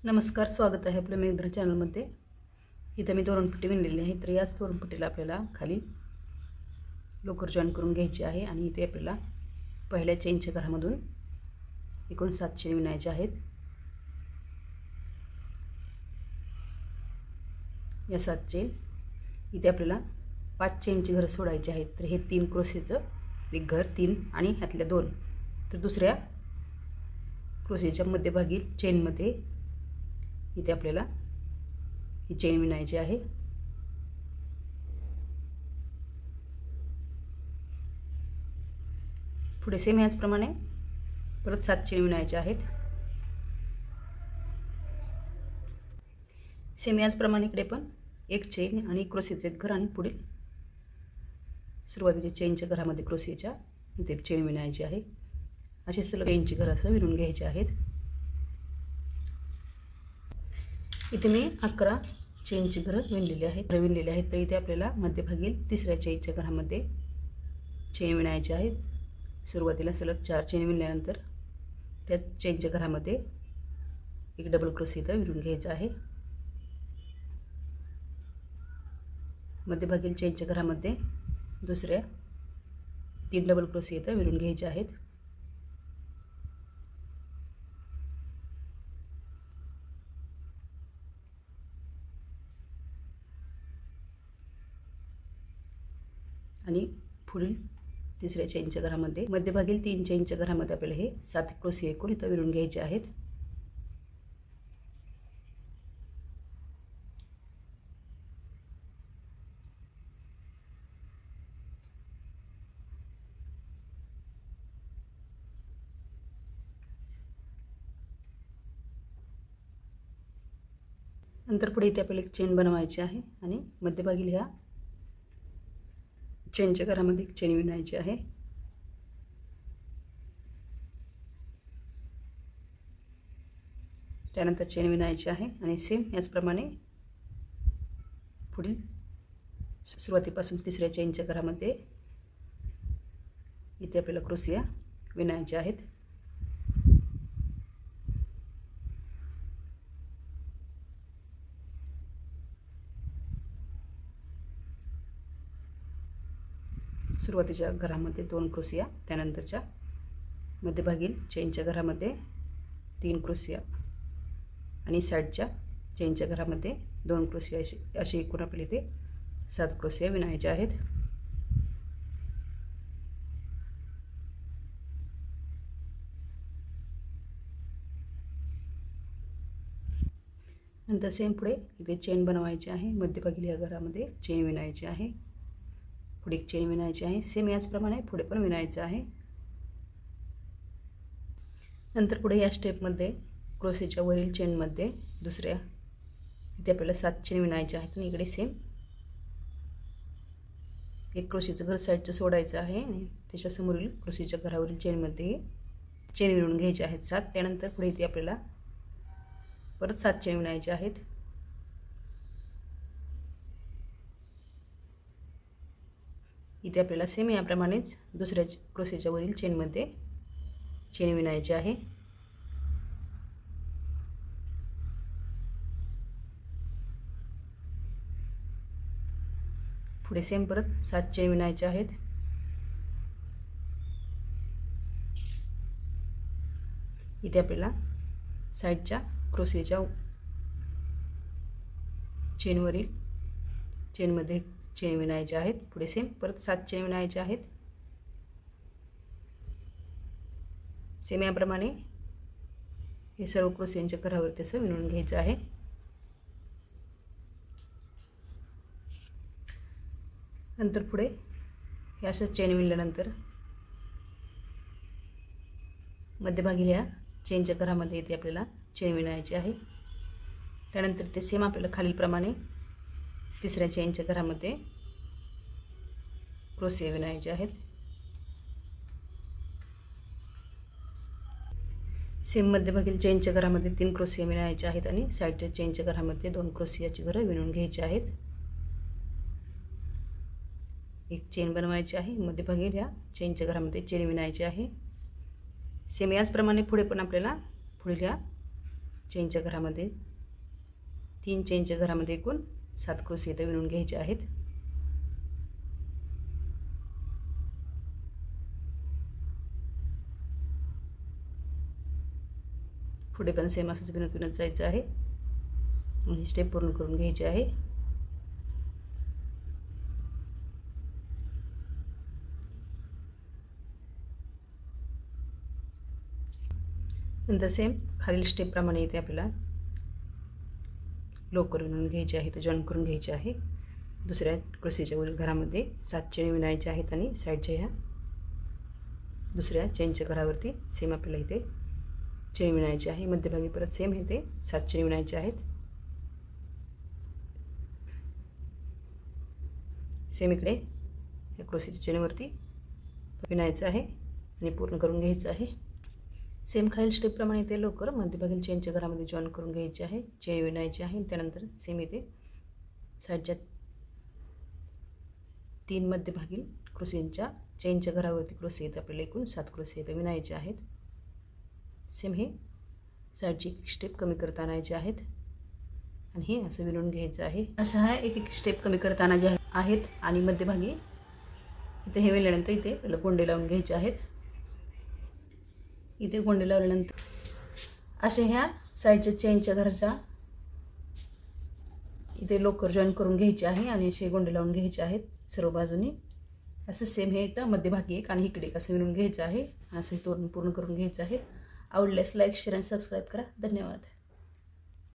नमस्कार, स्वागत आहे आपल्या मेघधर चॅनलमध्ये। इथे मी तोरणपट्टी विणलेली आहे। तर याच तोरणपट्टीला आपल्याला खाली लोकर जॉईन करून घ्यायची आहे आणि इथे आपल्याला पहिल्या चेनच्या घरामधून एकूण 7 चेन विणायचे आहेत। या 7 चेन इथे आपल्याला 5 चेनची घर सोडायची आहेत। तर हे 3 क्रोशेचं एक घर 3 आणि ह्यातल्या 2 तर दुसऱ्या क्रोशेच्या मध्यभागी चेनमध्ये इथे आपल्याला ही चेन विणायची आहे। पुढे सेम याचप्रमाणे परत 7 चेन विणायचे आहेत। सेम याचप्रमाणे इकडे पण एक चेन आणि क्रोशेचे एक घर आणि पुढे सुरुवातीच्या चेनच्या घरामध्ये क्रोशेच्या इथे चेन विणायची आहे। असे सलग चेनची घर असं विणून घ्यायचे आहेत। इथे मी 11 चेनची घर विणलेली आहेत। तर इथे आपल्याला मध्यभागी तिसऱ्या चेनच्या घरामध्ये चेन विणायची आहेत। सुरुवातीला सलग 4 चेन विणल्यानंतर त्या चेनच्या घरामध्ये एक डबल क्रोशे इथं विणून घ्यायचा आहे। मध्यभागी चेनच्या घरामध्ये दुसऱ्या 3 डबल क्रोशे इथं विणून घ्यायचे आहेत। आणि पुढील तिसऱ्या चेनच्या घरामध्ये मध्यभागी 3 चेनच्या घरामध्ये आपल्याला हे 7 क्रोशे एकूण इथं विणून घ्यायचे आहेत। नंतर पुढे इथे आपल्याला एक चेन बनवायची आहे आणि मध्यभागी ह्या चेनच्या घरामध्ये एक चेन विणायची आहे। त्यानंतर चेन विणायची आहे आणि सेम याचप्रमाणे पुढील सुरुवातीपासून तिसऱ्या चेनच्या घरामध्ये इथे आपल्याला क्रोशिया विणायचे आहेत। सुरुवातीच्या घरामध्ये 2 क्रोशिया, त्यानंतरच्या मध्यभागील चेनच्या घरामध्ये 3 क्रोशिया आणि साइडच्या चेनच्या घरामध्ये 2 क्रोशिया अशी एकूण आपल्याला इथे 7 क्रोशिया विणायचे आहेत। नंतर सेम पुढे इथे चेन बनवायची आहे। मध्यभागी या घरामध्ये चेन विणायची आहे। पुढे एक चेन विणायची आहे। सेम याचप्रमाणे पुढे पण विणायचं आहे। नंतर पुढे या स्टेपमध्ये क्रोशेच्या वरील चेनमध्ये दुसऱ्या इथे आपल्याला 7 चेन विणायचे आहेत आणि इकडे सेम एक क्रोशेचं घर साईडचं सोडायचं आहे आणि त्याच्या समोरील क्रोशेच्या घरावरील चेनमध्ये चेन विणून घ्यायचे आहेत 7। त्यानंतर पुढे इथे आपल्याला परत 7 चेन विणायचे आहेत। इथे आपल्याला सेम याप्रमाणेच दुसऱ्या क्रोशेच्या वरील चेनमध्ये चेन विणायची आहे। पुढे सेम परत 7 चेन विणायचे आहेत। इथे आपल्याला साइडच्या क्रोशेच्या चेनवरील चेनमध्ये चेन विणायचे आहेत। पुढे सेम परत 7 चेन विणायचे आहेत। सेम याप्रमाणे हे सर्व क्रोशेच्या घरावरती असं विणून घ्यायचं आहे। नंतर पुढे हे असं चेन विणल्यानंतर मध्यभागी ह्या चेनच्या घरामध्ये इथे आपल्याला चेन विणायची आहे। त्यानंतर ते सेम आपल्याला खालीलप्रमाणे तिसऱ्या चेनच्या घरामध्ये क्रोशे विणायचे आहेत। सेम मध्यभागी चेनच्या घरामध्ये 3 क्रोशे विणायचे आहेत आणि साइडच्या चेनच्या घरामध्ये 2 क्रोशियाची घरं विणून घ्यायची आहेत। एक चेन बनवायची आहे। मध्यभागी ह्या चेनच्या घरामध्ये चेन विणायची आहे। सेम याचप्रमाणे पुढे पण आपल्याला पुढील ह्या चेनच्या घरामध्ये 3 चेनच्या घरामध्ये एकूण 7 क्रोशे इथे विणून घ्यायचे आहेत. पुढे पण सेम असंच विणत विणत जायचं आहे आणि स्टेप पूर्ण करून घ्यायची आहे. नंतर सेम खालील स्टेप प्रमाणे इथे आपल्याला लोकर विणून घ्यायचे आहे, तर जॉईन करून घ्यायचे आहे. दुसऱ्या क्रोशेच्या वरील घरामध्ये 7 चेन विणायचे आहेत आणि साईडच्या ह्या दुसऱ्या चेनच्या घरावरती सेम आपल्याला इथे चेन विणायची आहे. मध्यभागी परत सेम इथे 7 चेन विणायचे आहेत. सेम इकडे या क्रोशेच्या चेनवरती विणायचं आहे आणि पूर्ण करून घ्यायचं आहे. सेम खालील स्टेप प्रमाणे इथे लवकर मध्यभागील चेनच्या घरामध्ये जॉईन करून घ्यायचे आहे, चेन विणायची आहे. त्यानंतर सेम इथे साईडच्या 3 मध्यभागील क्रोशेच्या चेनच्या घरावरती क्रोशे इथे आपल्याला एकूण 7 क्रोशे इथे विणायचे आहेत. सेम हे साईडची स्टेप कमी करता आणायचे आहेत आणि हे असं विणून घ्यायचं आहे. अशा हा एक स्टेप कमी करता आणायचे आहेत आणि मध्यभागी इथे हे विणल्यानंतर इथे आपल्याला गोंडे लावून घ्यायचे आहेत. इथे गोंडे लावल्यानंतर असे ह्या साईडच्या चेनच्या घराच्या इथे लोकर जॉईन करून घ्यायचे आहे आणि असे गोंडे लावून घ्यायचे आहेत सर्व बाजूनी. असं सेम हे इथं मध्यभागी एक आणि इकडे असं विणून घ्यायचं आहे. असं तोरण पूर्ण करून घ्यायचं आहे. आवडल्यास लाईक शेअर आणि सबस्क्राईब करा. धन्यवाद.